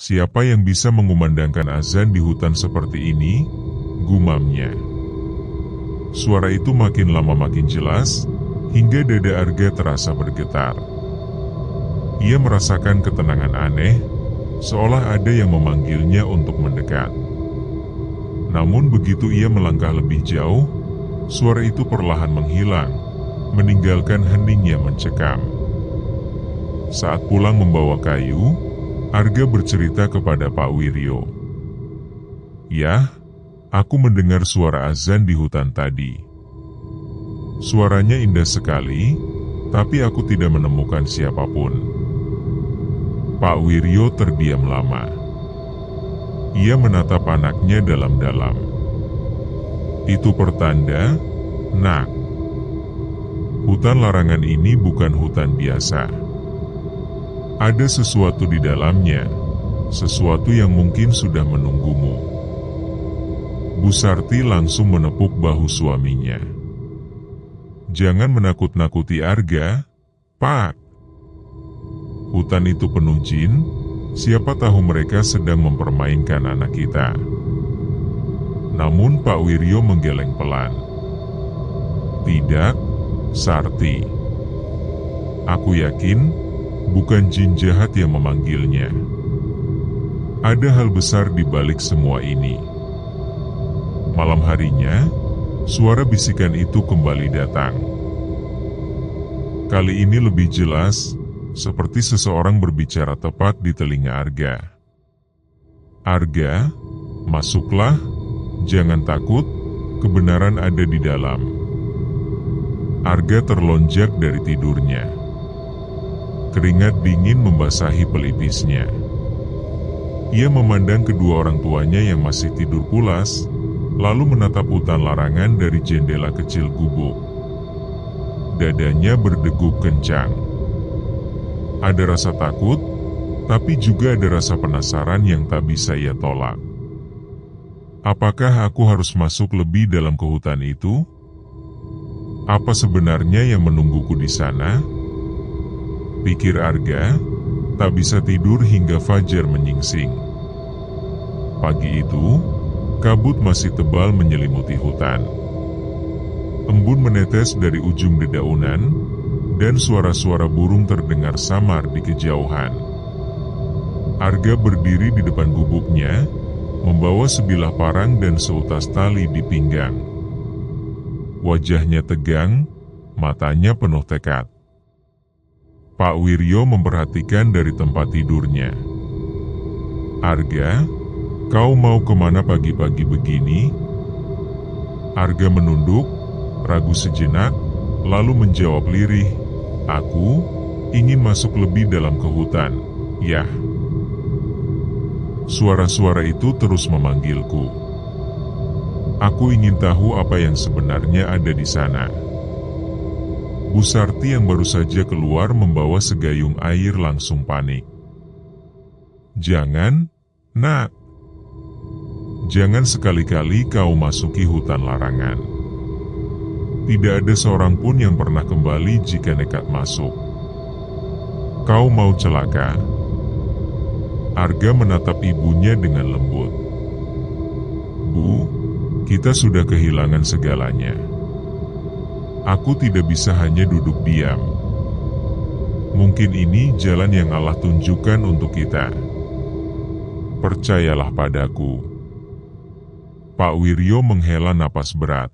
Siapa yang bisa mengumandangkan azan di hutan seperti ini? Gumamnya. Suara itu makin lama makin jelas, hingga dada Arga terasa bergetar. Ia merasakan ketenangan aneh, seolah ada yang memanggilnya untuk mendekat. Namun begitu ia melangkah lebih jauh, suara itu perlahan menghilang, meninggalkan heningnya mencekam. Saat pulang membawa kayu, Arga bercerita kepada Pak Wiryo. "Yah, aku mendengar suara azan di hutan tadi. Suaranya indah sekali, tapi aku tidak menemukan siapapun." Pak Wiryo terdiam lama. Ia menatap anaknya dalam-dalam. "Itu pertanda, Nak. Hutan larangan ini bukan hutan biasa. Ada sesuatu di dalamnya, sesuatu yang mungkin sudah menunggumu." Bu Sarti langsung menepuk bahu suaminya. "Jangan menakut-nakuti Arga, Pak. Hutan itu penuh jin, siapa tahu mereka sedang mempermainkan anak kita." Namun Pak Wiryo menggeleng pelan. "Tidak, Sarti. Aku yakin bukan jin jahat yang memanggilnya. Ada hal besar di balik semua ini." Malam harinya, suara bisikan itu kembali datang. Kali ini lebih jelas, seperti seseorang berbicara tepat di telinga Arga. "Arga, masuklah, jangan takut, kebenaran ada di dalam." Arga terlonjak dari tidurnya. Keringat dingin membasahi pelipisnya. Ia memandang kedua orang tuanya yang masih tidur pulas, lalu menatap hutan larangan dari jendela kecil gubuk. Dadanya berdegup kencang. Ada rasa takut, tapi juga ada rasa penasaran yang tak bisa ia tolak. Apakah aku harus masuk lebih dalam ke hutan itu? Apa sebenarnya yang menungguku di sana? Pikir Arga, tak bisa tidur hingga fajar menyingsing. Pagi itu, kabut masih tebal menyelimuti hutan. Embun menetes dari ujung dedaunan, dan suara-suara burung terdengar samar di kejauhan. Arga berdiri di depan gubuknya, membawa sebilah parang dan seutas tali di pinggang. Wajahnya tegang, matanya penuh tekad. Pak Wiryo memperhatikan dari tempat tidurnya. "Arga, kau mau kemana pagi-pagi begini?" Arga menunduk, ragu sejenak, lalu menjawab lirih, "Aku ingin masuk lebih dalam ke hutan, Yah." Suara-suara itu terus memanggilku. Aku ingin tahu apa yang sebenarnya ada di sana. Bu Sarti yang baru saja keluar membawa segayung air langsung panik. "Jangan, Nak. Jangan sekali-kali kau masuki hutan larangan. Tidak ada seorang pun yang pernah kembali jika nekat masuk. Kau mau celaka." Arga menatap ibunya dengan lembut. "Bu, kita sudah kehilangan segalanya. Aku tidak bisa hanya duduk diam. Mungkin ini jalan yang Allah tunjukkan untuk kita. Percayalah padaku." Pak Wiryo menghela napas berat.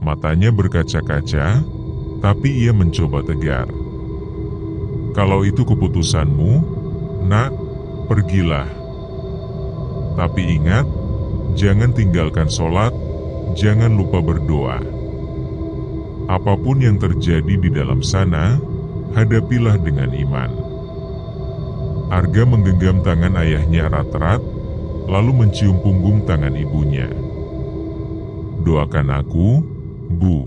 Matanya berkaca-kaca, tapi ia mencoba tegar. "Kalau itu keputusanmu, Nak, pergilah. Tapi ingat, jangan tinggalkan sholat, jangan lupa berdoa. Apapun yang terjadi di dalam sana, hadapilah dengan iman." Arga menggenggam tangan ayahnya erat-erat, lalu mencium punggung tangan ibunya. "Doakan aku, Bu.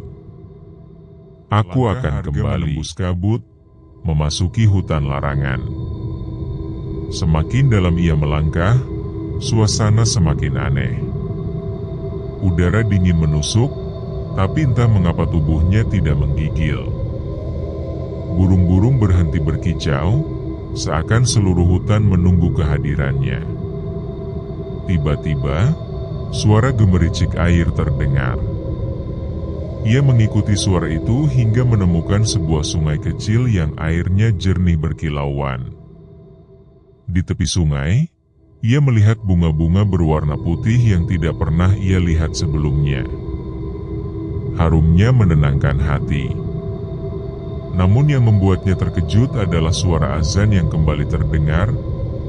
Aku akan kembali." Menembus kabut, memasuki hutan larangan. Semakin dalam ia melangkah, suasana semakin aneh. Udara dingin menusuk, tapi entah mengapa tubuhnya tidak menggigil. Burung-burung berhenti berkicau, seakan seluruh hutan menunggu kehadirannya. Tiba-tiba, suara gemericik air terdengar. Ia mengikuti suara itu hingga menemukan sebuah sungai kecil yang airnya jernih berkilauan. Di tepi sungai, ia melihat bunga-bunga berwarna putih yang tidak pernah ia lihat sebelumnya. Harumnya menenangkan hati. Namun yang membuatnya terkejut adalah suara azan yang kembali terdengar,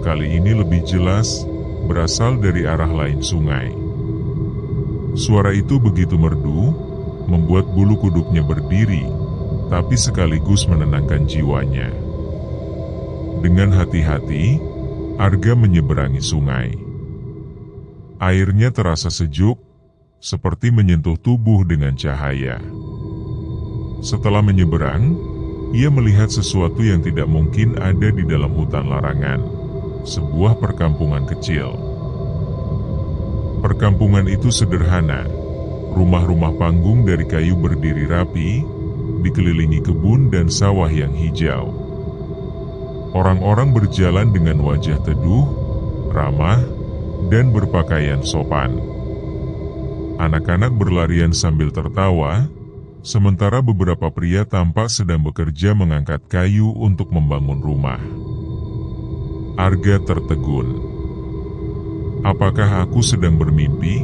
kali ini lebih jelas, berasal dari arah lain sungai. Suara itu begitu merdu, membuat bulu kuduknya berdiri, tapi sekaligus menenangkan jiwanya. Dengan hati-hati, Arga menyeberangi sungai. Airnya terasa sejuk, seperti menyentuh tubuh dengan cahaya. Setelah menyeberang, ia melihat sesuatu yang tidak mungkin ada di dalam hutan larangan, sebuah perkampungan kecil. Perkampungan itu sederhana. Rumah-rumah panggung dari kayu berdiri rapi, dikelilingi kebun dan sawah yang hijau. Orang-orang berjalan dengan wajah teduh, ramah, dan berpakaian sopan. Anak-anak berlarian sambil tertawa, sementara beberapa pria tampak sedang bekerja mengangkat kayu untuk membangun rumah. Arga tertegun. Apakah aku sedang bermimpi?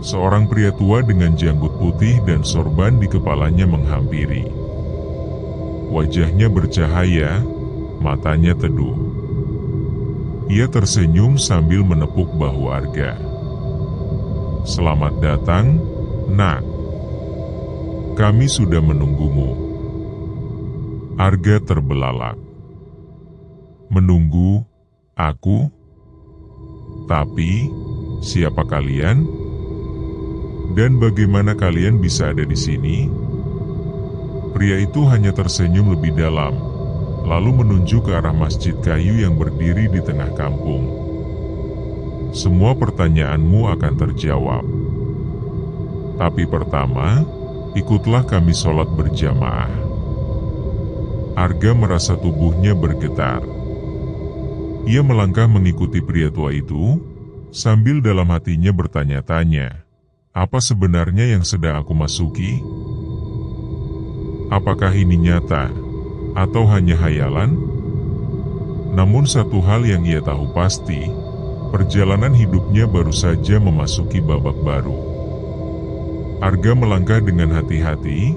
Seorang pria tua dengan janggut putih dan sorban di kepalanya menghampiri. Wajahnya bercahaya, matanya teduh. Ia tersenyum sambil menepuk bahu Arga. "Selamat datang, Nak. Kami sudah menunggumu." Arga terbelalak. "Menunggu aku? Tapi, siapa kalian? Dan bagaimana kalian bisa ada di sini?" Pria itu hanya tersenyum lebih dalam, lalu menunjuk ke arah masjid kayu yang berdiri di tengah kampung. "Semua pertanyaanmu akan terjawab. Tapi pertama, ikutlah kami sholat berjamaah." Arga merasa tubuhnya bergetar. Ia melangkah mengikuti pria tua itu, sambil dalam hatinya bertanya-tanya, apa sebenarnya yang sedang aku masuki? Apakah ini nyata, atau hanya hayalan? Namun satu hal yang ia tahu pasti, perjalanan hidupnya baru saja memasuki babak baru. Arga melangkah dengan hati-hati,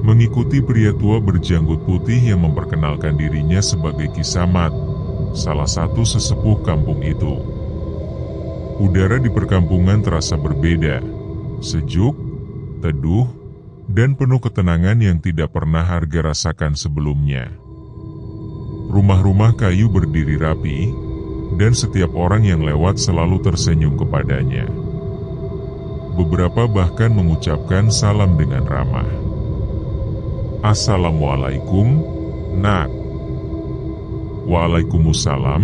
mengikuti pria tua berjanggut putih yang memperkenalkan dirinya sebagai Ki Samad, salah satu sesepuh kampung itu. Udara di perkampungan terasa berbeda, sejuk, teduh, dan penuh ketenangan yang tidak pernah Arga rasakan sebelumnya. Rumah-rumah kayu berdiri rapi, dan setiap orang yang lewat selalu tersenyum kepadanya. Beberapa bahkan mengucapkan salam dengan ramah. "Assalamualaikum, Nak." "Waalaikumsalam,"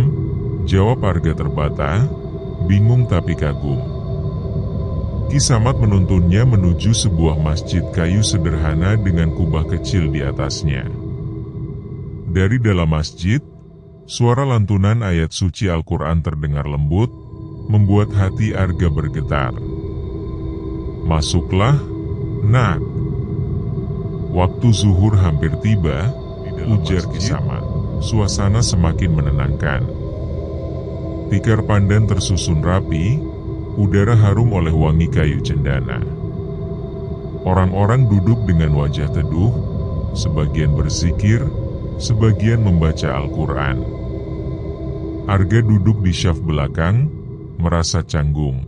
jawab Arga terbata, bingung tapi kagum. Ki Samad menuntunnya menuju sebuah masjid kayu sederhana dengan kubah kecil di atasnya. Dari dalam masjid, suara lantunan ayat suci Al-Quran terdengar lembut, membuat hati Arga bergetar. "Masuklah, Nak." Waktu zuhur hampir tiba, ujar Ki Samad. Suasana semakin menenangkan. Tikar pandan tersusun rapi, udara harum oleh wangi kayu cendana. Orang-orang duduk dengan wajah teduh, sebagian berzikir, sebagian membaca Al-Quran. Arga duduk di syaf belakang, merasa canggung.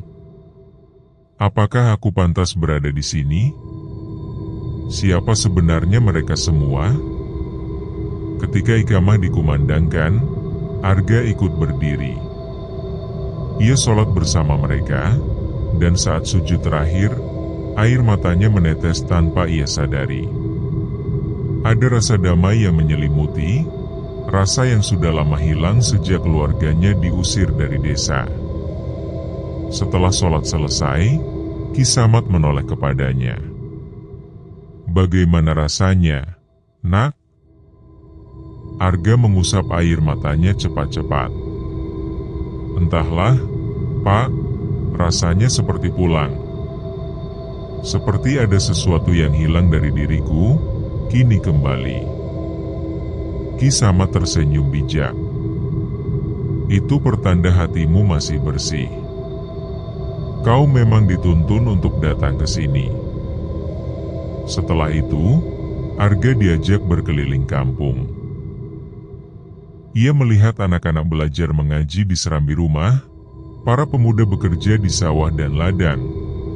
Apakah aku pantas berada di sini? Siapa sebenarnya mereka semua? Ketika iqamah dikumandangkan, Arga ikut berdiri. Ia sholat bersama mereka, dan saat sujud terakhir, air matanya menetes tanpa ia sadari. Ada rasa damai yang menyelimuti, rasa yang sudah lama hilang sejak keluarganya diusir dari desa. Setelah sholat selesai, Ki Samad menoleh kepadanya. "Bagaimana rasanya, Nak?" Arga mengusap air matanya cepat-cepat. Entahlah, Pak, rasanya seperti pulang. Seperti ada sesuatu yang hilang dari diriku, kini kembali. Ki Samad tersenyum bijak. Itu pertanda hatimu masih bersih. Kau memang dituntun untuk datang ke sini. Setelah itu, Arga diajak berkeliling kampung. Ia melihat anak-anak belajar mengaji di serambi rumah, para pemuda bekerja di sawah dan ladang,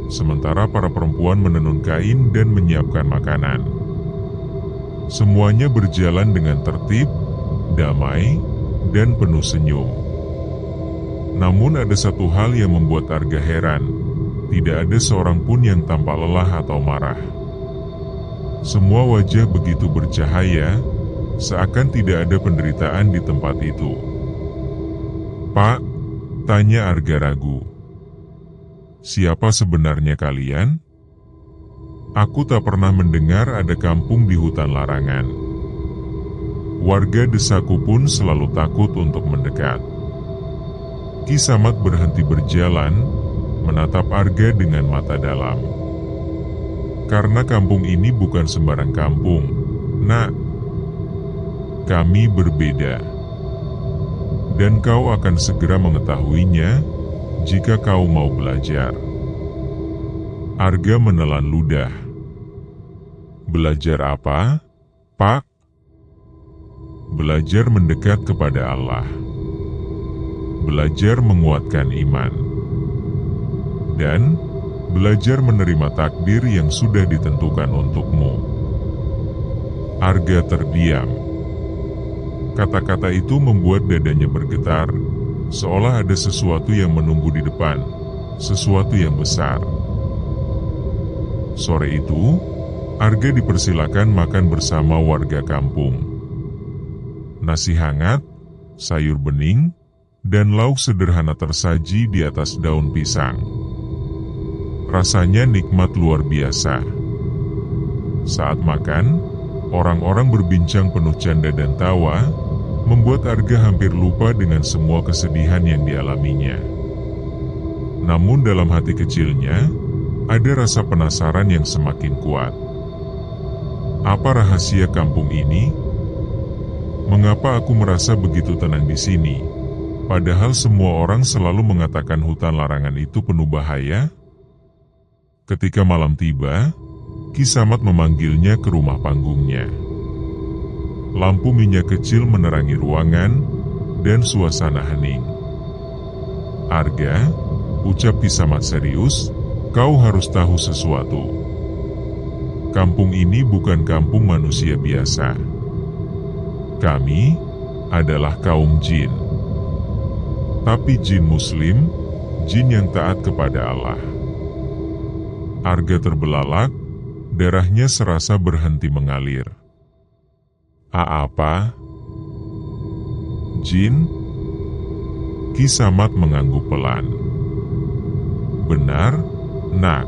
sementara para perempuan menenun kain dan menyiapkan makanan. Semuanya berjalan dengan tertib, damai, dan penuh senyum. Namun ada satu hal yang membuat Arga heran, tidak ada seorang pun yang tampak lelah atau marah. Semua wajah begitu bercahaya, seakan tidak ada penderitaan di tempat itu. Pak, tanya Arga ragu. Siapa sebenarnya kalian? Aku tak pernah mendengar ada kampung di hutan larangan. Warga desaku pun selalu takut untuk mendekat. Ki Samad berhenti berjalan, menatap Arga dengan mata dalam. Karena kampung ini bukan sembarang kampung, Nak. Kami berbeda. Dan kau akan segera mengetahuinya jika kau mau belajar. Arga menelan ludah. Belajar apa, Pak? Belajar mendekat kepada Allah. Belajar menguatkan iman. Dan belajar menerima takdir yang sudah ditentukan untukmu. Arga terdiam. Kata-kata itu membuat dadanya bergetar, seolah ada sesuatu yang menunggu di depan, sesuatu yang besar. Sore itu, Arga dipersilakan makan bersama warga kampung. Nasi hangat, sayur bening, dan lauk sederhana tersaji di atas daun pisang. Rasanya nikmat luar biasa. Saat makan, orang-orang berbincang penuh canda dan tawa, membuat Arga hampir lupa dengan semua kesedihan yang dialaminya. Namun dalam hati kecilnya, ada rasa penasaran yang semakin kuat. Apa rahasia kampung ini? Mengapa aku merasa begitu tenang di sini, padahal semua orang selalu mengatakan hutan larangan itu penuh bahaya? Ketika malam tiba, Ki Samad memanggilnya ke rumah panggungnya. Lampu minyak kecil menerangi ruangan, dan suasana hening. Arga, ucap Ki Samad serius, kau harus tahu sesuatu. Kampung ini bukan kampung manusia biasa. Kami adalah kaum jin. Tapi jin muslim, jin yang taat kepada Allah. Arga terbelalak, darahnya serasa berhenti mengalir. Apa? Jin? Ki Samad mengangguk pelan. Benar, Nak.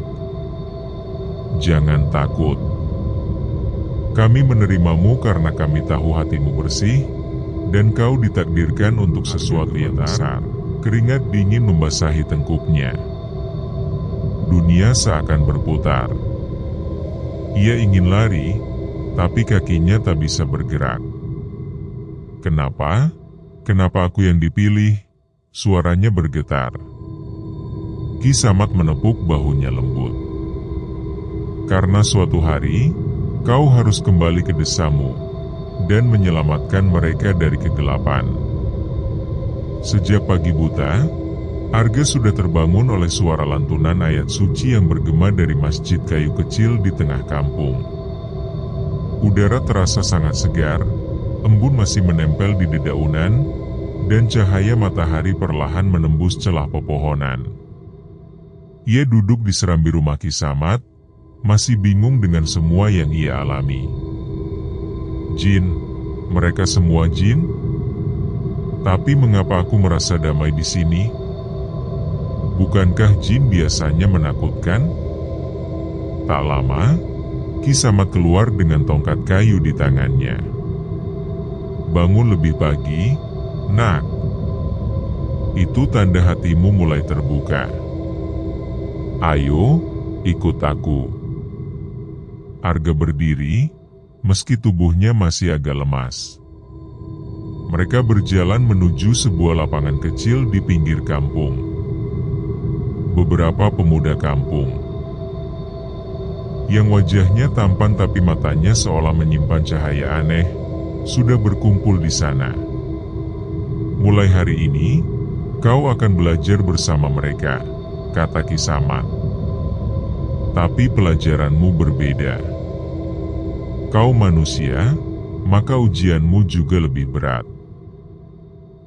Jangan takut. Kami menerimamu karena kami tahu hatimu bersih, dan kau ditakdirkan untuk sesuatu yang besar. Keringat dingin membasahi tengkuknya. Dunia seakan berputar. Ia ingin lari, tapi kakinya tak bisa bergerak. Kenapa? Kenapa aku yang dipilih? Suaranya bergetar. Ki Samad menepuk bahunya lembut. Karena suatu hari, kau harus kembali ke desamu, dan menyelamatkan mereka dari kegelapan. Sejak pagi buta, Arga sudah terbangun oleh suara lantunan ayat suci yang bergema dari masjid kayu kecil di tengah kampung. Udara terasa sangat segar, embun masih menempel di dedaunan, dan cahaya matahari perlahan menembus celah pepohonan. Ia duduk di serambi rumah Ki Samad, masih bingung dengan semua yang ia alami. Jin, mereka semua jin? Tapi mengapa aku merasa damai di sini? Bukankah jin biasanya menakutkan? Tak lama, Ki Samad keluar dengan tongkat kayu di tangannya. bangun lebih pagi, nak. Itu tanda hatimu mulai terbuka. Ayo, ikut aku. Arga berdiri, meski tubuhnya masih agak lemas. Mereka berjalan menuju sebuah lapangan kecil di pinggir kampung. Beberapa pemuda kampung, yang wajahnya tampan tapi matanya seolah menyimpan cahaya aneh, sudah berkumpul di sana. Mulai hari ini, kau akan belajar bersama mereka, kata Ki Samad. Tapi pelajaranmu berbeda. Kau manusia, maka ujianmu juga lebih berat.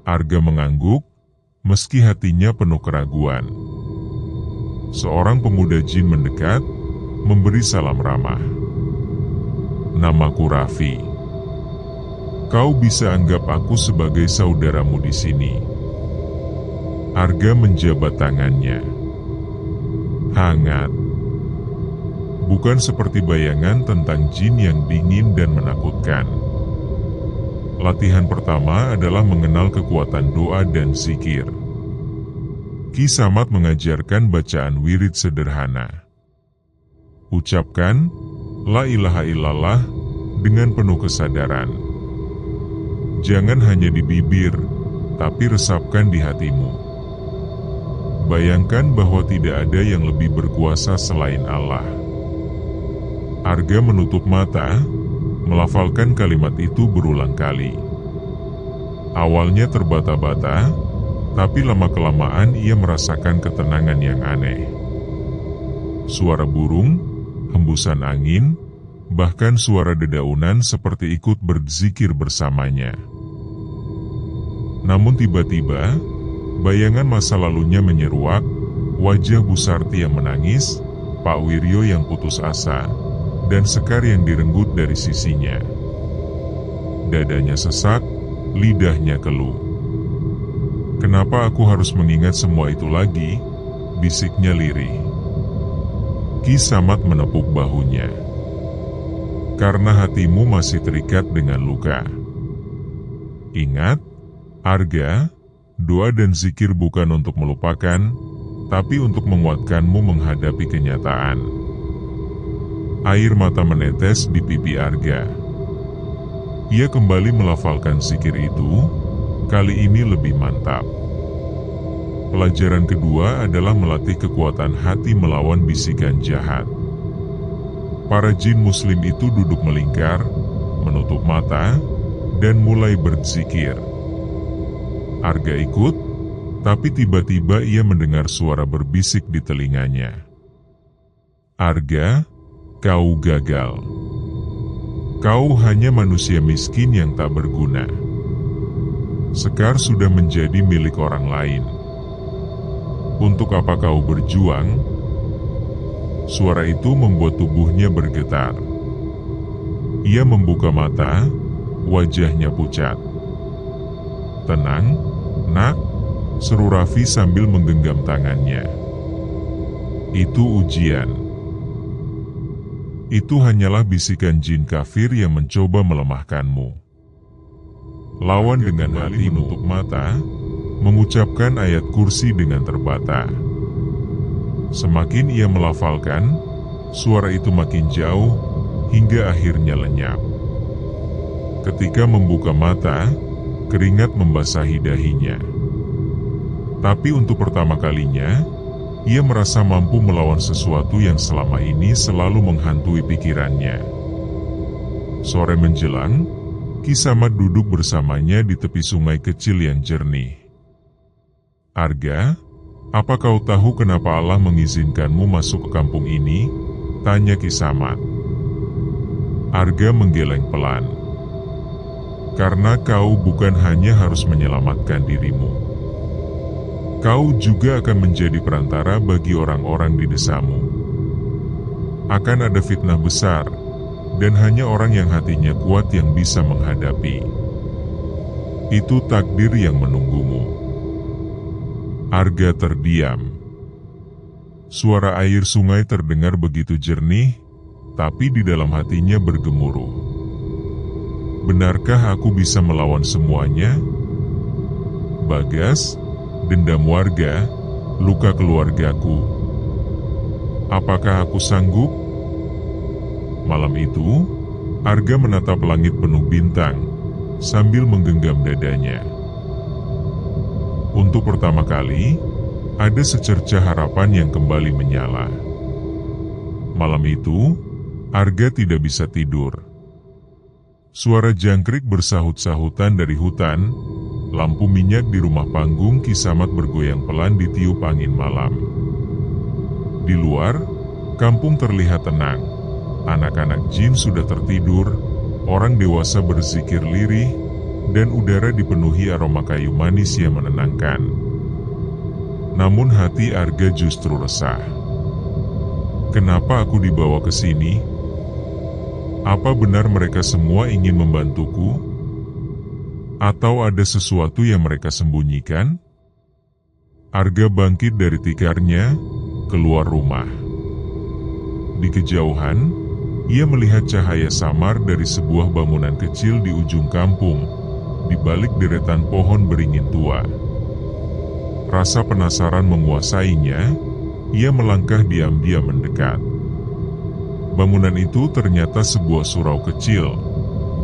Arga mengangguk, meski hatinya penuh keraguan. Seorang pemuda jin mendekat, memberi salam ramah. Namaku Raffi. Kau bisa anggap aku sebagai saudaramu di sini. Arga menjabat tangannya. Hangat. Bukan seperti bayangan tentang jin yang dingin dan menakutkan. Latihan pertama adalah mengenal kekuatan doa dan zikir. Ki Samad mengajarkan bacaan wirid sederhana. Ucapkan, La ilaha illallah, dengan penuh kesadaran. Jangan hanya di bibir, tapi resapkan di hatimu. Bayangkan bahwa tidak ada yang lebih berkuasa selain Allah. Arga menutup mata, melafalkan kalimat itu berulang kali. Awalnya terbata-bata, tapi lama-kelamaan ia merasakan ketenangan yang aneh. Suara burung, hembusan angin, bahkan suara dedaunan seperti ikut berzikir bersamanya. Namun tiba-tiba, bayangan masa lalunya menyeruak, wajah Bu Sarti yang menangis, Pak Wiryo yang putus asa, dan Sekar yang direnggut dari sisinya. Dadanya sesak, lidahnya keluh. Kenapa aku harus mengingat semua itu lagi? Bisiknya lirih. Ki Samad menepuk bahunya. Karena hatimu masih terikat dengan luka. Ingat, Arga, doa dan zikir bukan untuk melupakan, tapi untuk menguatkanmu menghadapi kenyataan. Air mata menetes di pipi Arga. Ia kembali melafalkan zikir itu, kali ini lebih mantap. Pelajaran kedua adalah melatih kekuatan hati melawan bisikan jahat. Para jin muslim itu duduk melingkar, menutup mata, dan mulai berzikir. Arga ikut, tapi tiba-tiba ia mendengar suara berbisik di telinganya. Arga, kau gagal. Kau hanya manusia miskin yang tak berguna. Sekar sudah menjadi milik orang lain. Untuk apa kau berjuang? Suara itu membuat tubuhnya bergetar. Ia membuka mata, wajahnya pucat. Tenang, nak, seru Raffi sambil menggenggam tangannya. Itu ujian. Itu hanyalah bisikan jin kafir yang mencoba melemahkanmu. Lawan dengan hati menutup mata, mengucapkan ayat kursi dengan terbata. Semakin ia melafalkan, suara itu makin jauh, hingga akhirnya lenyap. Ketika membuka mata, keringat membasahi dahinya. Tapi untuk pertama kalinya, ia merasa mampu melawan sesuatu yang selama ini selalu menghantui pikirannya. Sore menjelang, Ki Samad duduk bersamanya di tepi sungai kecil yang jernih. Arga, apa kau tahu kenapa Allah mengizinkanmu masuk ke kampung ini? Tanya Ki Samad. Arga menggeleng pelan. Karena kau bukan hanya harus menyelamatkan dirimu. Kau juga akan menjadi perantara bagi orang-orang di desamu. Akan ada fitnah besar, dan hanya orang yang hatinya kuat yang bisa menghadapi. Itu takdir yang menunggumu. Arga terdiam. Suara air sungai terdengar begitu jernih, tapi di dalam hatinya bergemuruh. Benarkah aku bisa melawan semuanya? Bagas, dendam warga, luka keluargaku. Apakah aku sanggup? Malam itu, Arga menatap langit penuh bintang, sambil menggenggam dadanya. Untuk pertama kali, ada secercah harapan yang kembali menyala. Malam itu, Arga tidak bisa tidur. Suara jangkrik bersahut-sahutan dari hutan, lampu minyak di rumah panggung Kisamat bergoyang pelan ditiup angin malam. Di luar, kampung terlihat tenang. Anak-anak jin sudah tertidur, orang dewasa berzikir lirih, dan udara dipenuhi aroma kayu manis yang menenangkan. Namun hati Arga justru resah. Kenapa aku dibawa ke sini? Apa benar mereka semua ingin membantuku? Atau ada sesuatu yang mereka sembunyikan? Arga bangkit dari tikarnya, keluar rumah. Di kejauhan, ia melihat cahaya samar dari sebuah bangunan kecil di ujung kampung, di balik deretan pohon beringin tua. Rasa penasaran menguasainya, ia melangkah diam-diam mendekat. Bangunan itu ternyata sebuah surau kecil,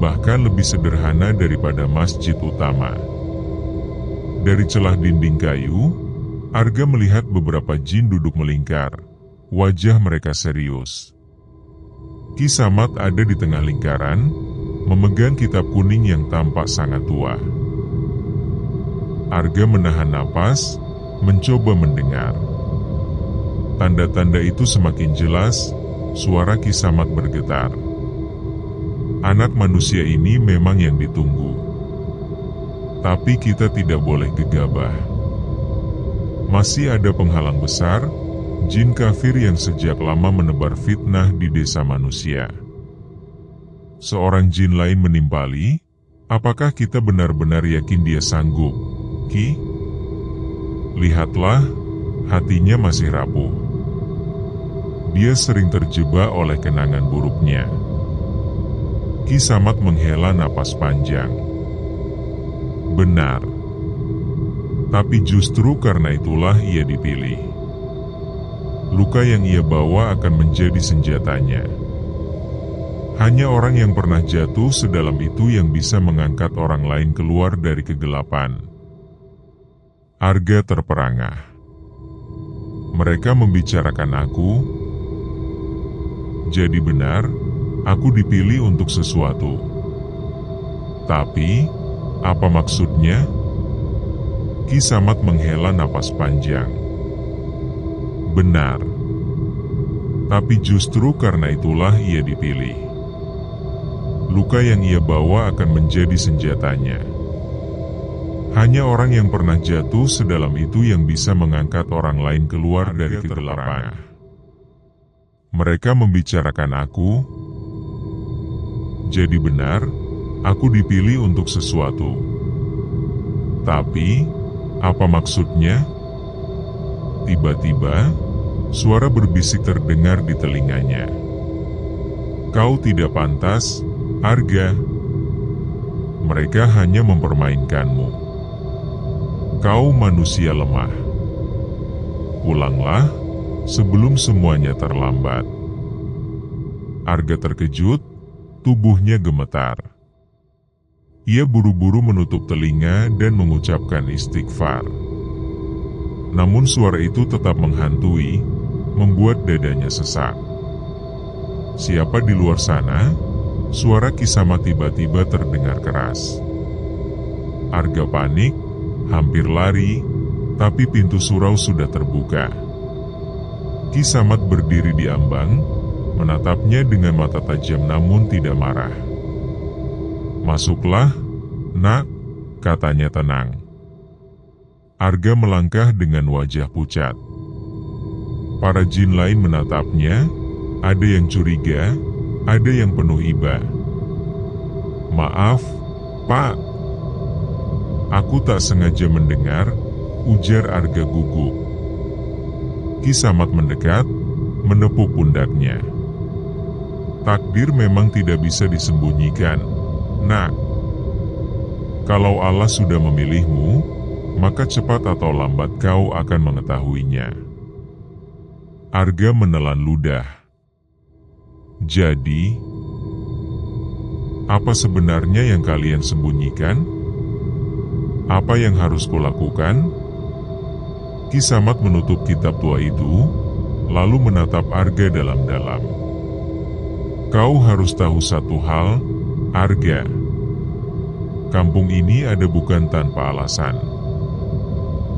bahkan lebih sederhana daripada masjid utama. Dari celah dinding kayu, Arga melihat beberapa jin duduk melingkar. Wajah mereka serius. Kisamat ada di tengah lingkaran, memegang kitab kuning yang tampak sangat tua. Arga menahan napas, mencoba mendengar. Tanda-tanda itu semakin jelas, suara Kisamat bergetar. Anak manusia ini memang yang ditunggu. Tapi kita tidak boleh gegabah. Masih ada penghalang besar, jin kafir yang sejak lama menebar fitnah di desa manusia. Seorang jin lain menimpali, apakah kita benar-benar yakin dia sanggup, Ki? Lihatlah, hatinya masih rapuh. Dia sering terjebak oleh kenangan buruknya. Kisamat menghela napas panjang. Benar. Tapi justru karena itulah ia dipilih. Luka yang ia bawa akan menjadi senjatanya. Hanya orang yang pernah jatuh sedalam itu yang bisa mengangkat orang lain keluar dari kegelapan. Arga terperangah. Mereka membicarakan aku. Jadi benar, aku dipilih untuk sesuatu. Tapi, apa maksudnya? Kisamat menghela napas panjang. Benar. Tapi justru karena itulah ia dipilih. Luka yang ia bawa akan menjadi senjatanya. Hanya orang yang pernah jatuh sedalam itu yang bisa mengangkat orang lain keluar dari kegelapan. Mereka membicarakan aku. Jadi benar, aku dipilih untuk sesuatu. Tapi, apa maksudnya? Tiba-tiba, suara berbisik terdengar di telinganya. Kau tidak pantas, Arga. Mereka hanya mempermainkanmu. Kau manusia lemah. Pulanglah, sebelum semuanya terlambat. Arga terkejut, tubuhnya gemetar. Ia buru-buru menutup telinga dan mengucapkan istighfar. Namun suara itu tetap menghantui, membuat dadanya sesak. Siapa di luar sana? Suara Kisamat tiba-tiba terdengar keras. Arga panik, hampir lari, tapi pintu surau sudah terbuka. Kisamat berdiri di ambang, menatapnya dengan mata tajam namun tidak marah. Masuklah, nak, katanya tenang. Arga melangkah dengan wajah pucat. Para jin lain menatapnya, ada yang curiga, ada yang penuh iba. Maaf, Pak. Aku tak sengaja mendengar, ujar Arga gugup. Kisamat mendekat, menepuk pundaknya. Takdir memang tidak bisa disembunyikan, Nak, kalau Allah sudah memilihmu, maka cepat atau lambat kau akan mengetahuinya. Arga menelan ludah. Jadi, apa sebenarnya yang kalian sembunyikan? Apa yang harus kulakukan? Ki Samat menutup kitab tua itu, lalu menatap Arga dalam-dalam. Kau harus tahu satu hal, Arga. Kampung ini ada bukan tanpa alasan.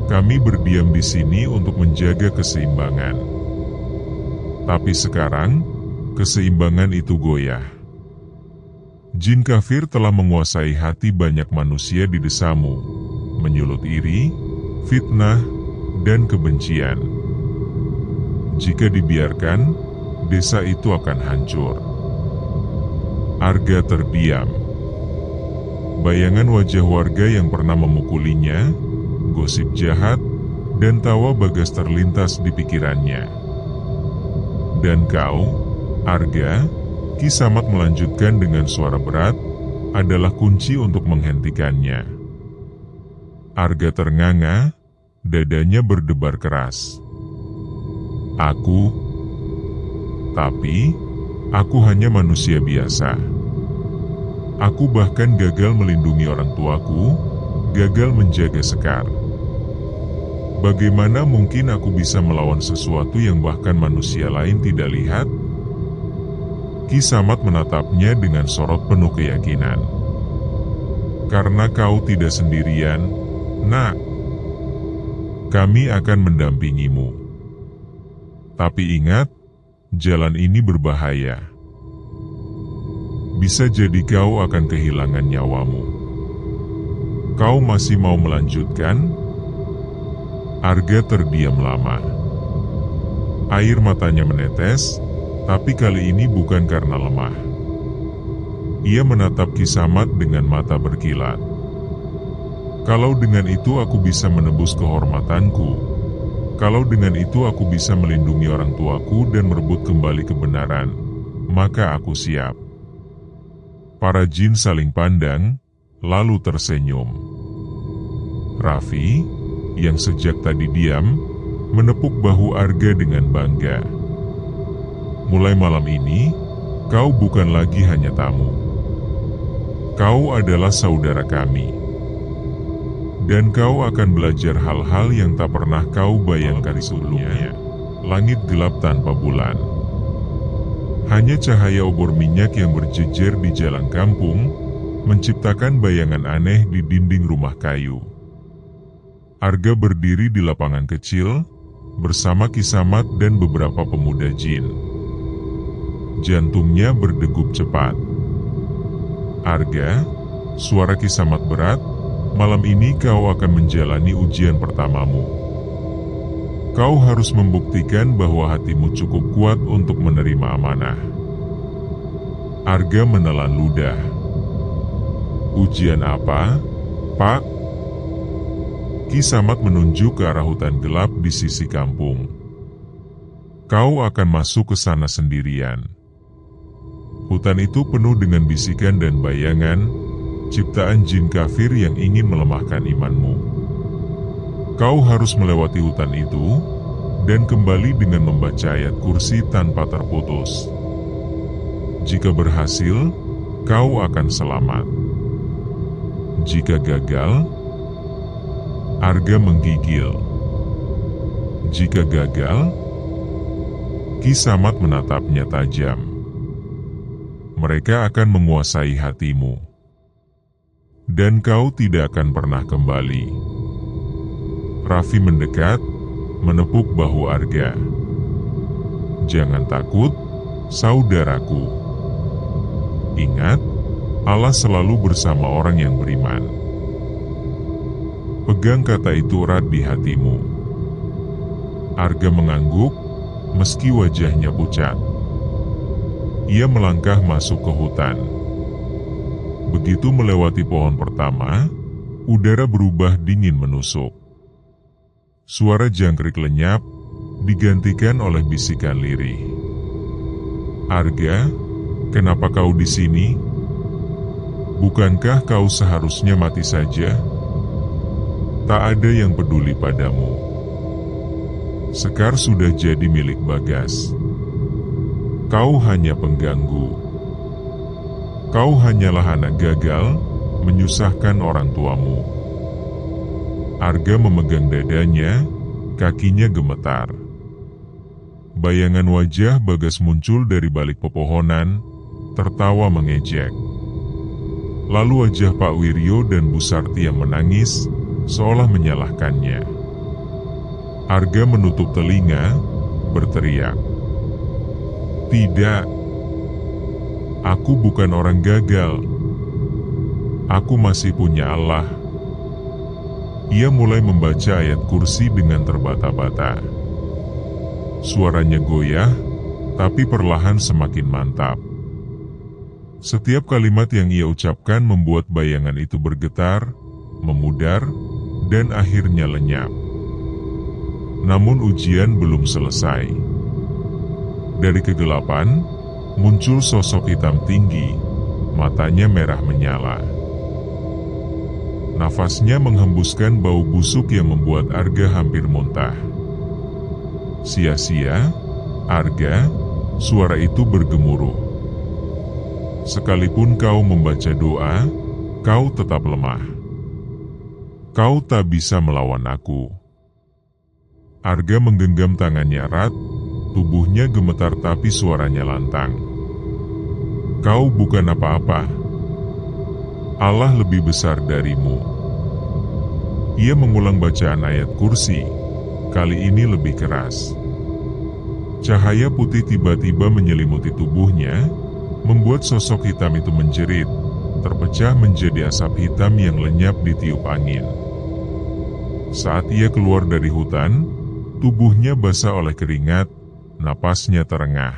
Kami berdiam di sini untuk menjaga keseimbangan. Tapi sekarang, keseimbangan itu goyah. Jin kafir telah menguasai hati banyak manusia di desamu, menyulut iri, fitnah, dan kebencian. Jika dibiarkan, desa itu akan hancur. Arga terdiam. Bayangan wajah warga yang pernah memukulinya, gosip jahat, dan tawa Bagas terlintas di pikirannya. Dan kau, Arga, Ki Samat melanjutkan dengan suara berat, adalah kunci untuk menghentikannya. Arga ternganga, dadanya berdebar keras. Tapi aku hanya manusia biasa. Aku bahkan gagal melindungi orang tuaku, gagal menjaga Sekar. Bagaimana mungkin aku bisa melawan sesuatu yang bahkan manusia lain tidak lihat? Ki Samat menatapnya dengan sorot penuh keyakinan. Karena kau tidak sendirian, Nak. Kami akan mendampingimu. Tapi ingat, jalan ini berbahaya. Bisa jadi kau akan kehilangan nyawamu. Kau masih mau melanjutkan? Arga terdiam lama. Air matanya menetes, tapi kali ini bukan karena lemah. Ia menatap Ki Samat dengan mata berkilat. Kalau dengan itu aku bisa menebus kehormatanku, kalau dengan itu aku bisa melindungi orang tuaku dan merebut kembali kebenaran, maka aku siap. Para jin saling pandang, lalu tersenyum. Raffi, yang sejak tadi diam, menepuk bahu Arga dengan bangga. Mulai malam ini, kau bukan lagi hanya tamu. Kau adalah saudara kami. Dan kau akan belajar hal-hal yang tak pernah kau bayangkan sebelumnya. Langit gelap tanpa bulan. Hanya cahaya obor minyak yang berjejer di jalan kampung, menciptakan bayangan aneh di dinding rumah kayu. Arga berdiri di lapangan kecil, bersama Ki Samat dan beberapa pemuda jin. Jantungnya berdegup cepat. Arga, suara Ki Samat berat, malam ini kau akan menjalani ujian pertamamu. Kau harus membuktikan bahwa hatimu cukup kuat untuk menerima amanah. Arga menelan ludah. Ujian apa, Pak? Ki Samat menunjuk ke arah hutan gelap di sisi kampung. Kau akan masuk ke sana sendirian. Hutan itu penuh dengan bisikan dan bayangan, ciptaan jin kafir yang ingin melemahkan imanmu. Kau harus melewati hutan itu, dan kembali dengan membaca ayat kursi tanpa terputus. Jika berhasil, kau akan selamat. Jika gagal, Arga menggigil. Jika gagal, Ki Samat menatapnya tajam. Mereka akan menguasai hatimu. Dan kau tidak akan pernah kembali. Raffi mendekat, menepuk bahu Arga. Jangan takut, saudaraku. Ingat, Allah selalu bersama orang yang beriman. Pegang kata itu erat di hatimu. Arga mengangguk, meski wajahnya pucat. Ia melangkah masuk ke hutan. Begitu melewati pohon pertama, udara berubah dingin menusuk. Suara jangkrik lenyap, digantikan oleh bisikan lirih. Arga, kenapa kau di sini? Bukankah kau seharusnya mati saja? Tak ada yang peduli padamu. Sekar sudah jadi milik Bagas. Kau hanya pengganggu. Kau hanyalah anak gagal, menyusahkan orang tuamu. Arga memegang dadanya, kakinya gemetar. Bayangan wajah Bagas muncul dari balik pepohonan, tertawa mengejek. Lalu wajah Pak Wiryo dan Bu Sarti yang menangis, seolah menyalahkannya. Arga menutup telinga, berteriak, "Tidak, aku bukan orang gagal. Aku masih punya Allah." Ia mulai membaca ayat kursi dengan terbata-bata. Suaranya goyah, tapi perlahan semakin mantap. Setiap kalimat yang ia ucapkan membuat bayangan itu bergetar, memudar, dan akhirnya lenyap. Namun ujian belum selesai. Dari kegelapan, muncul sosok hitam tinggi, matanya merah menyala. Nafasnya menghembuskan bau busuk yang membuat Arga hampir muntah. "Sia-sia, Arga," suara itu bergemuruh. "Sekalipun kau membaca doa, kau tetap lemah. Kau tak bisa melawan aku." Arga menggenggam tangannya erat, tubuhnya gemetar tapi suaranya lantang. "Kau bukan apa-apa. Allah lebih besar darimu." Ia mengulang bacaan ayat kursi, kali ini lebih keras. Cahaya putih tiba-tiba menyelimuti tubuhnya, membuat sosok hitam itu menjerit, terpecah menjadi asap hitam yang lenyap ditiup angin. Saat ia keluar dari hutan, tubuhnya basah oleh keringat, napasnya terengah.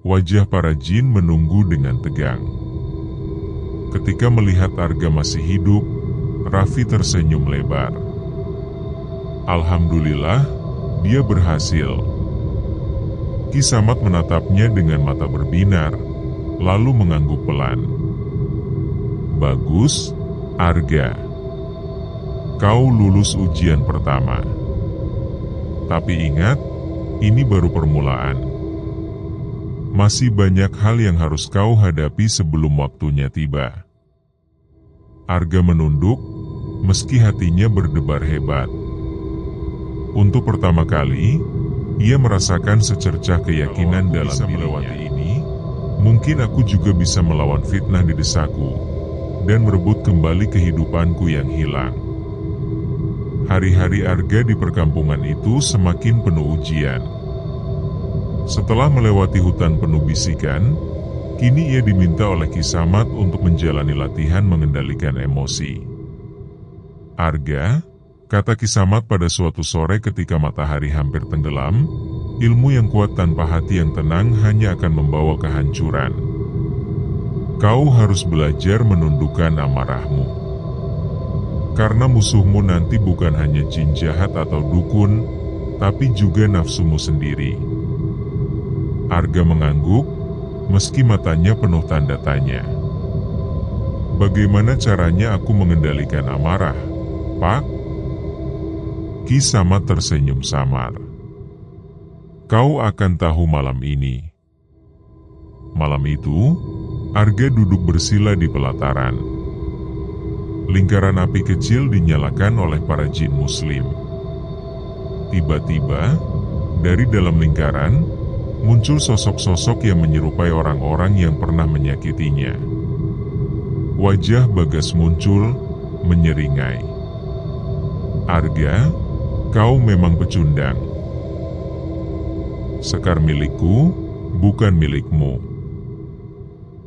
Wajah para jin menunggu dengan tegang. Ketika melihat Arga masih hidup, Raffi tersenyum lebar. "Alhamdulillah, dia berhasil." Ki Samad menatapnya dengan mata berbinar, lalu mengangguk pelan. "Bagus, Arga. Kau lulus ujian pertama. Tapi ingat, ini baru permulaan. Masih banyak hal yang harus kau hadapi sebelum waktunya tiba." Arga menunduk, meski hatinya berdebar hebat. Untuk pertama kali, ia merasakan secercah keyakinan dalam melewati ini, mungkin aku juga bisa melawan fitnah di desaku, dan merebut kembali kehidupanku yang hilang. Hari-hari Arga di perkampungan itu semakin penuh ujian. Setelah melewati hutan penuh bisikan, kini ia diminta oleh Ki Samad untuk menjalani latihan mengendalikan emosi. "Arga," kata Ki Samad pada suatu sore ketika matahari hampir tenggelam, "ilmu yang kuat tanpa hati yang tenang hanya akan membawa kehancuran. Kau harus belajar menundukkan amarahmu. Karena musuhmu nanti bukan hanya jin jahat atau dukun, tapi juga nafsumu sendiri." Arga mengangguk, meski matanya penuh tanda tanya. "Bagaimana caranya aku mengendalikan amarah, Pak?" Ki Samad tersenyum samar. "Kau akan tahu malam ini." Malam itu, Arga duduk bersila di pelataran. Lingkaran api kecil dinyalakan oleh para jin muslim. Tiba-tiba, dari dalam lingkaran, muncul sosok-sosok yang menyerupai orang-orang yang pernah menyakitinya. Wajah Bagas muncul, menyeringai. "Arga, kau memang pecundang. Sekar milikku, bukan milikmu."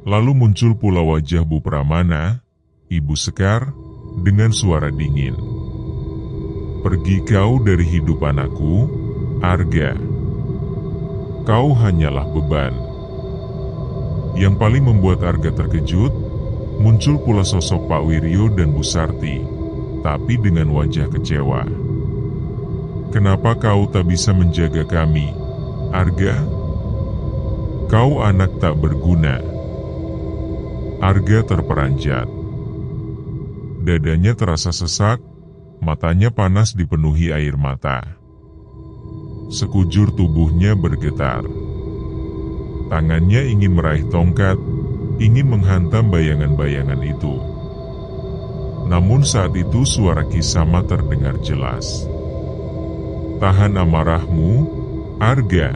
Lalu muncul pula wajah Bu Pramana, Ibu Sekar, dengan suara dingin. "Pergi kau dari hidup anakku, Arga. Kau hanyalah beban." Yang paling membuat Arga terkejut, muncul pula sosok Pak Wiryo dan Bu Sarti, tapi dengan wajah kecewa. "Kenapa kau tak bisa menjaga kami, Arga? Kau anak tak berguna." Arga terperanjat. Dadanya terasa sesak, matanya panas dipenuhi air mata. Sekujur tubuhnya bergetar. Tangannya ingin meraih tongkat, ingin menghantam bayangan-bayangan itu. Namun saat itu suara Kisama terdengar jelas. Tahan amarahmu, Arga.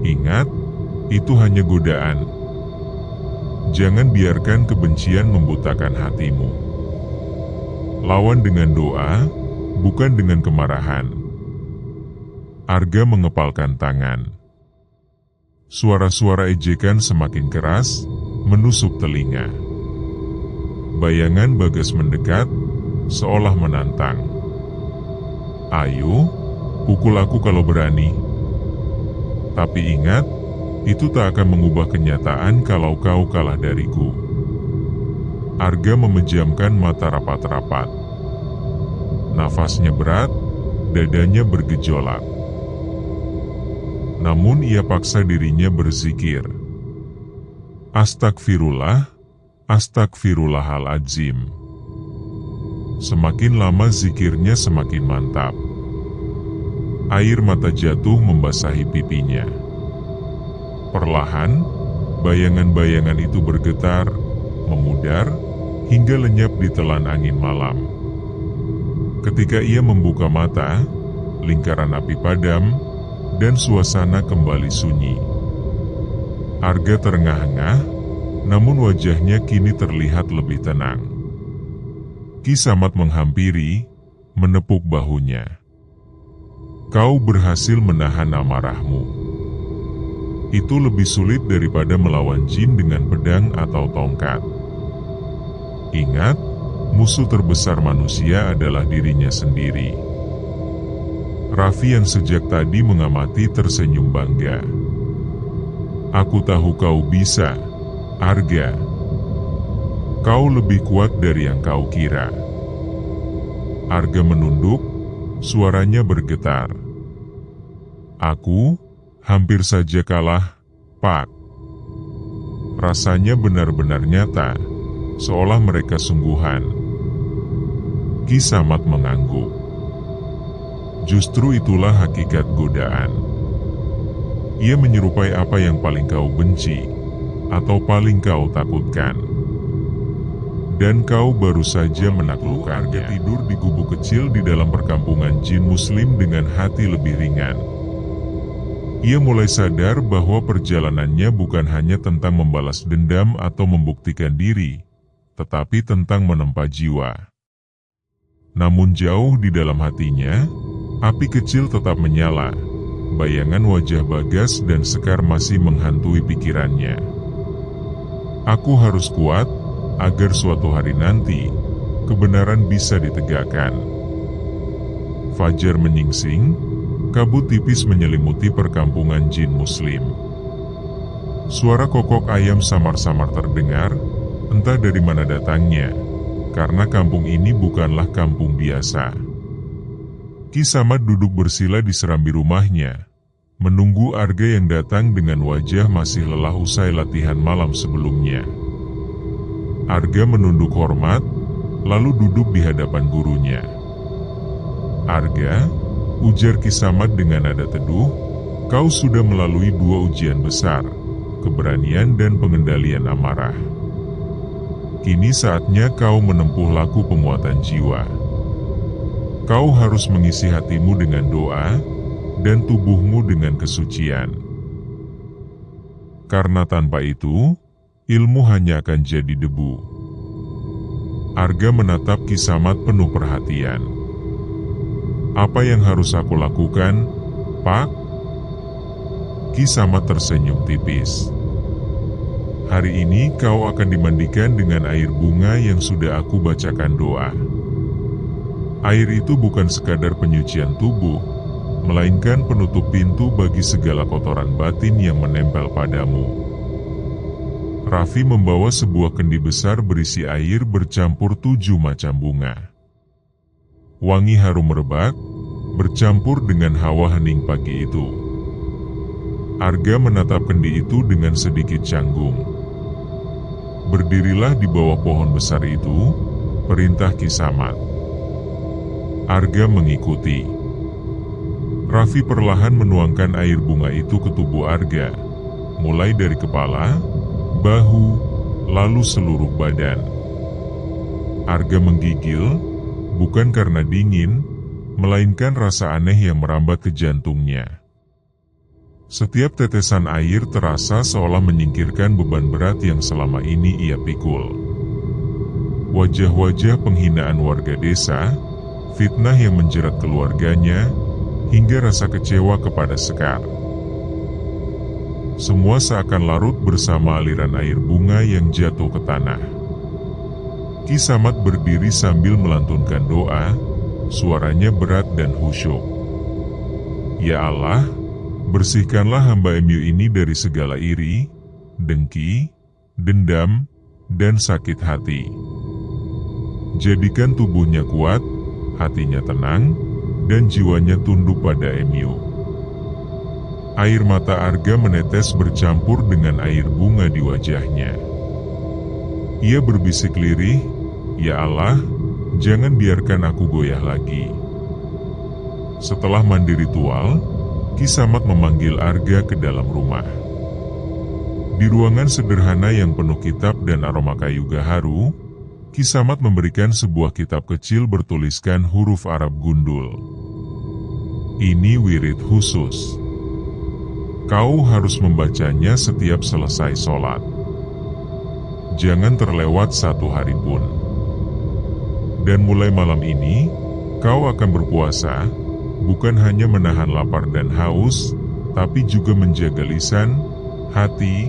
Ingat, itu hanya godaan. Jangan biarkan kebencian membutakan hatimu. Lawan dengan doa, bukan dengan kemarahan. Arga mengepalkan tangan. Suara-suara ejekan semakin keras, menusuk telinga. Bayangan Bagas mendekat, seolah menantang. Ayo, pukul aku kalau berani. Tapi ingat, itu tak akan mengubah kenyataan kalau kau kalah dariku. Arga memejamkan mata rapat-rapat. Nafasnya berat, dadanya bergejolak. Namun ia paksa dirinya berzikir. Astagfirullah, astagfirullahaladzim. Semakin lama zikirnya semakin mantap. Air mata jatuh membasahi pipinya. Perlahan, bayangan-bayangan itu bergetar, memudar, hingga lenyap ditelan angin malam. Ketika ia membuka mata, lingkaran api padam, dan suasana kembali sunyi. Arga terengah-engah, namun wajahnya kini terlihat lebih tenang. Ki Samad menghampiri, menepuk bahunya. Kau berhasil menahan amarahmu. Itu lebih sulit daripada melawan jin dengan pedang atau tongkat. Ingat, musuh terbesar manusia adalah dirinya sendiri. Raffi yang sejak tadi mengamati tersenyum bangga. Aku tahu kau bisa, Arga. Kau lebih kuat dari yang kau kira. Arga menunduk, suaranya bergetar. Aku hampir saja kalah, Pak. Rasanya benar-benar nyata, seolah mereka sungguhan. Ki Samad mengangguk. Justru itulah hakikat godaan. Ia menyerupai apa yang paling kau benci, atau paling kau takutkan. Dan kau baru saja menaklukkannya. Arga tidur di gubuk kecil di dalam perkampungan jin muslim dengan hati lebih ringan. Ia mulai sadar bahwa perjalanannya bukan hanya tentang membalas dendam atau membuktikan diri, tetapi tentang menempa jiwa. Namun jauh di dalam hatinya, api kecil tetap menyala. Bayangan wajah Bagas dan Sekar masih menghantui pikirannya. Aku harus kuat, agar suatu hari nanti, kebenaran bisa ditegakkan. Fajar menyingsing. Kabut tipis menyelimuti perkampungan jin muslim. Suara kokok ayam samar-samar terdengar, entah dari mana datangnya, karena kampung ini bukanlah kampung biasa. Ki Samad duduk bersila di serambi rumahnya, menunggu Arga yang datang dengan wajah masih lelah usai latihan malam sebelumnya. Arga menunduk hormat, lalu duduk di hadapan gurunya. Arga, ujar Ki Samad dengan nada teduh, kau sudah melalui 2 ujian besar, keberanian dan pengendalian amarah. Kini saatnya kau menempuh laku penguatan jiwa. Kau harus mengisi hatimu dengan doa, dan tubuhmu dengan kesucian. Karena tanpa itu, ilmu hanya akan jadi debu. Arga menatap Ki Samad penuh perhatian. Apa yang harus aku lakukan, Pak? Ki Samad tersenyum tipis. Hari ini kau akan dimandikan dengan air bunga yang sudah aku bacakan doa. Air itu bukan sekadar penyucian tubuh, melainkan penutup pintu bagi segala kotoran batin yang menempel padamu. Raffi membawa sebuah kendi besar berisi air bercampur 7 macam bunga. Wangi harum merebak, bercampur dengan hawa hening pagi itu. Arga menatap kendi itu dengan sedikit canggung. Berdirilah di bawah pohon besar itu, perintah Ki Samad. Arga mengikuti. Raffi perlahan menuangkan air bunga itu ke tubuh Arga, mulai dari kepala, bahu, lalu seluruh badan. Arga menggigil, bukan karena dingin, melainkan rasa aneh yang merambat ke jantungnya. Setiap tetesan air terasa seolah menyingkirkan beban berat yang selama ini ia pikul. Wajah-wajah penghinaan warga desa, fitnah yang menjerat keluarganya, hingga rasa kecewa kepada Sekar. Semua seakan larut bersama aliran air bunga yang jatuh ke tanah. Ki Samad berdiri sambil melantunkan doa, suaranya berat dan khusyuk. Ya Allah, bersihkanlah hamba MU ini dari segala iri, dengki, dendam, dan sakit hati. Jadikan tubuhnya kuat, hatinya tenang, dan jiwanya tunduk pada MU. Air mata Arga menetes bercampur dengan air bunga di wajahnya. Ia berbisik lirih, "Ya Allah, jangan biarkan aku goyah lagi." Setelah mandi ritual, Ki Samad memanggil Arga ke dalam rumah. Di ruangan sederhana yang penuh kitab dan aroma kayu gaharu, Ki Samad memberikan sebuah kitab kecil bertuliskan huruf Arab gundul. Ini wirid khusus. Kau harus membacanya setiap selesai sholat. Jangan terlewat satu hari pun. Dan mulai malam ini, kau akan berpuasa, bukan hanya menahan lapar dan haus, tapi juga menjaga lisan, hati,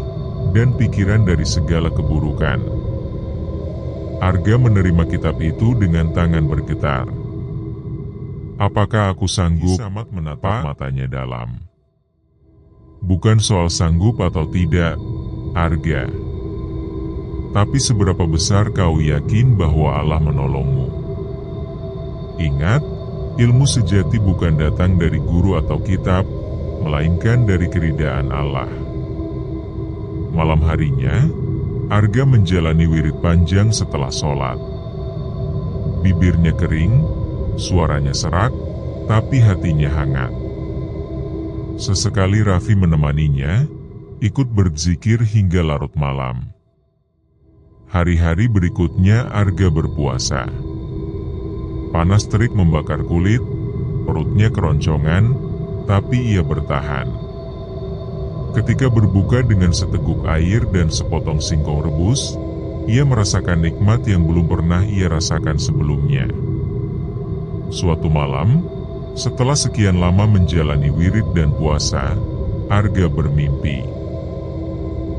dan pikiran dari segala keburukan. Arga menerima kitab itu dengan tangan bergetar. Apakah aku sanggup? Ki Samad menatap matanya dalam. Bukan soal sanggup atau tidak, Arga. Tapi seberapa besar kau yakin bahwa Allah menolongmu? Ingat, ilmu sejati bukan datang dari guru atau kitab, melainkan dari keridaan Allah. Malam harinya, Arga menjalani wirid panjang setelah sholat. Bibirnya kering, suaranya serak, tapi hatinya hangat. Sesekali Raffi menemaninya, ikut berzikir hingga larut malam. Hari-hari berikutnya Arga berpuasa. Panas terik membakar kulit, perutnya keroncongan, tapi ia bertahan. Ketika berbuka dengan seteguk air dan sepotong singkong rebus, ia merasakan nikmat yang belum pernah ia rasakan sebelumnya. Suatu malam, setelah sekian lama menjalani wirid dan puasa, Arga bermimpi.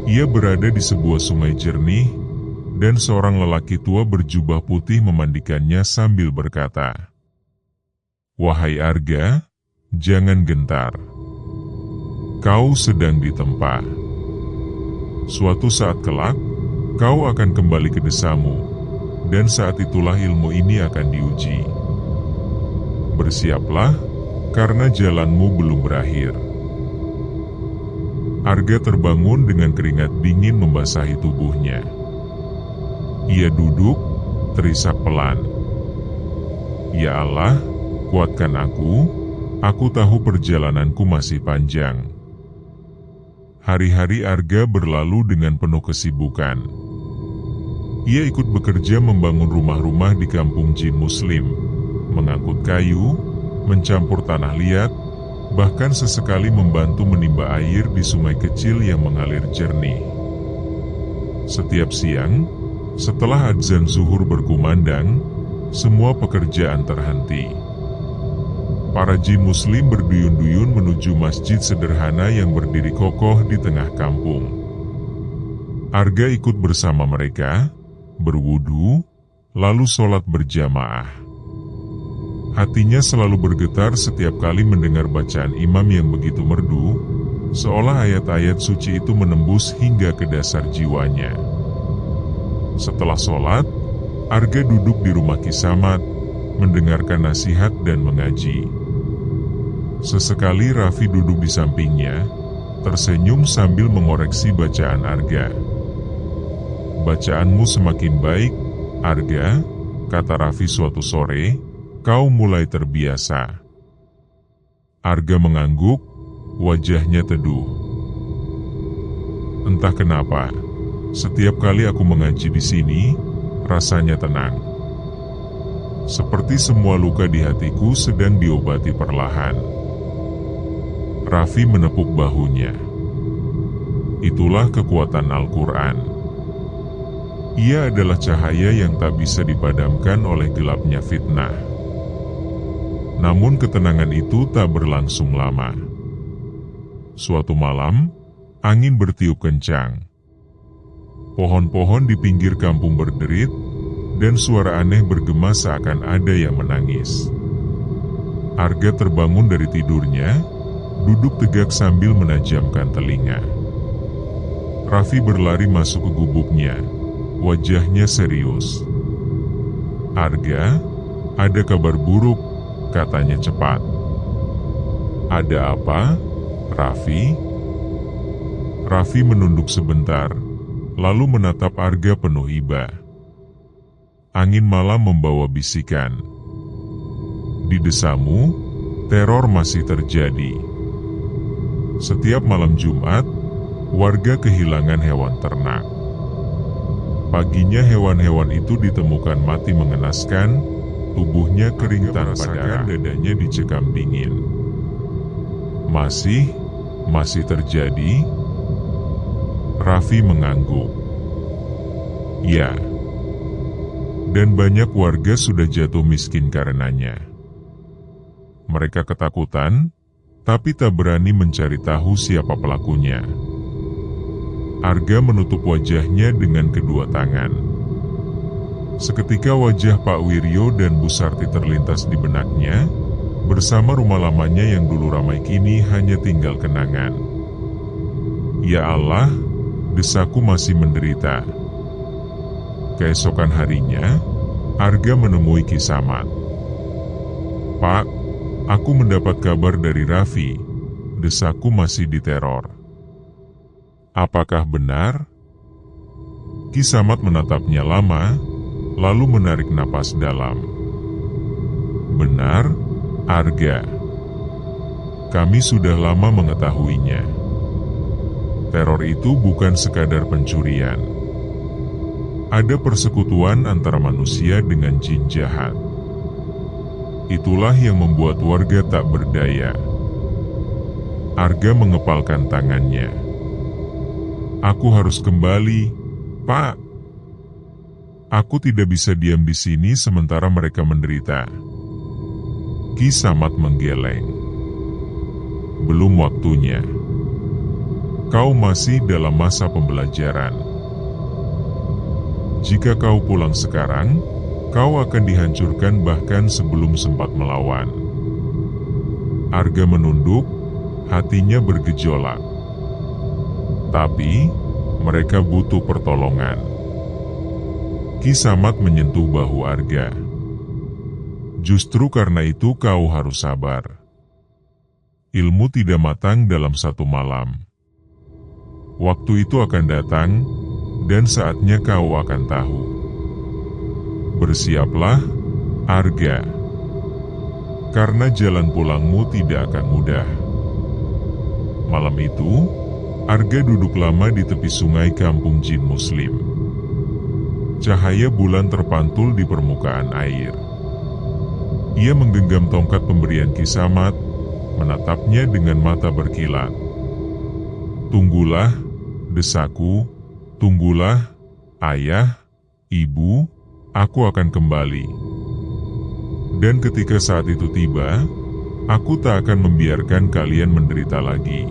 Ia berada di sebuah sungai jernih, dan seorang lelaki tua berjubah putih memandikannya sambil berkata, "Wahai Arga, jangan gentar. Kau sedang ditempa. Suatu saat kelak, kau akan kembali ke desamu, dan saat itulah ilmu ini akan diuji. Bersiaplah, karena jalanmu belum berakhir." Arga terbangun dengan keringat dingin membasahi tubuhnya. Ia duduk, terisak pelan. "Ya Allah, kuatkan aku tahu perjalananku masih panjang." Hari-hari Arga berlalu dengan penuh kesibukan. Ia ikut bekerja membangun rumah-rumah di kampung jin muslim, mengangkut kayu, mencampur tanah liat, bahkan sesekali membantu menimba air di sungai kecil yang mengalir jernih. Setiap siang, setelah adzan zuhur berkumandang, semua pekerjaan terhenti. Para jin muslim berduyun-duyun menuju masjid sederhana yang berdiri kokoh di tengah kampung. Arga ikut bersama mereka, berwudu, lalu sholat berjamaah. Hatinya selalu bergetar setiap kali mendengar bacaan imam yang begitu merdu, seolah ayat-ayat suci itu menembus hingga ke dasar jiwanya. Setelah sholat, Arga duduk di rumah Ki Samad, mendengarkan nasihat dan mengaji. Sesekali Raffi duduk di sampingnya, tersenyum sambil mengoreksi bacaan Arga. Bacaanmu semakin baik, Arga, kata Raffi suatu sore, kau mulai terbiasa. Arga mengangguk, wajahnya teduh. Entah kenapa, setiap kali aku mengaji di sini, rasanya tenang. Seperti semua luka di hatiku sedang diobati perlahan. Raffi menepuk bahunya. Itulah kekuatan Al-Quran. Ia adalah cahaya yang tak bisa dipadamkan oleh gelapnya fitnah. Namun ketenangan itu tak berlangsung lama. Suatu malam, angin bertiup kencang. Pohon-pohon di pinggir kampung berderit, dan suara aneh bergema seakan ada yang menangis. Arga terbangun dari tidurnya, duduk tegak sambil menajamkan telinga. Raffi berlari masuk ke gubuknya. Wajahnya serius. Arga, ada kabar buruk, katanya cepat. Ada apa, Raffi? Raffi menunduk sebentar, lalu menatap Arga penuh iba. Angin malam membawa bisikan. Di desamu, teror masih terjadi. Setiap malam Jumat, warga kehilangan hewan ternak. Paginya hewan-hewan itu ditemukan mati mengenaskan, tubuhnya kering tanpa darah, dadanya dicekam dingin. Masih terjadi? Raffi mengangguk. Ya. Dan banyak warga sudah jatuh miskin karenanya. Mereka ketakutan, tapi tak berani mencari tahu siapa pelakunya. Arga menutup wajahnya dengan kedua tangan. Seketika wajah Pak Wiryo dan Bu Sarti terlintas di benaknya, bersama rumah lamanya yang dulu ramai kini hanya tinggal kenangan. Ya Allah, desaku masih menderita. Keesokan harinya, Arga menemui Ki Samad. Pak, aku mendapat kabar dari Raffi, desaku masih diteror. Apakah benar? Ki Samad menatapnya lama, lalu menarik napas dalam. Benar, Arga. Kami sudah lama mengetahuinya. Teror itu bukan sekadar pencurian. Ada persekutuan antara manusia dengan jin jahat. Itulah yang membuat warga tak berdaya. Arga mengepalkan tangannya. Aku harus kembali, Pak. Aku tidak bisa diam di sini sementara mereka menderita. Ki Samad menggeleng. Belum waktunya. Kau masih dalam masa pembelajaran. Jika kau pulang sekarang, kau akan dihancurkan bahkan sebelum sempat melawan. Arga menunduk, hatinya bergejolak. Tapi, mereka butuh pertolongan. Ki Samad menyentuh bahu Arga. Justru karena itu kau harus sabar. Ilmu tidak matang dalam satu malam. Waktu itu akan datang, dan saatnya kau akan tahu. Bersiaplah, Arga. Karena jalan pulangmu tidak akan mudah. Malam itu, Arga duduk lama di tepi sungai kampung jin muslim. Cahaya bulan terpantul di permukaan air. Ia menggenggam tongkat pemberian Ki Samad, menatapnya dengan mata berkilat. Tunggulah, desaku, tunggulah, ayah, ibu, aku akan kembali. Dan ketika saat itu tiba, aku tak akan membiarkan kalian menderita lagi.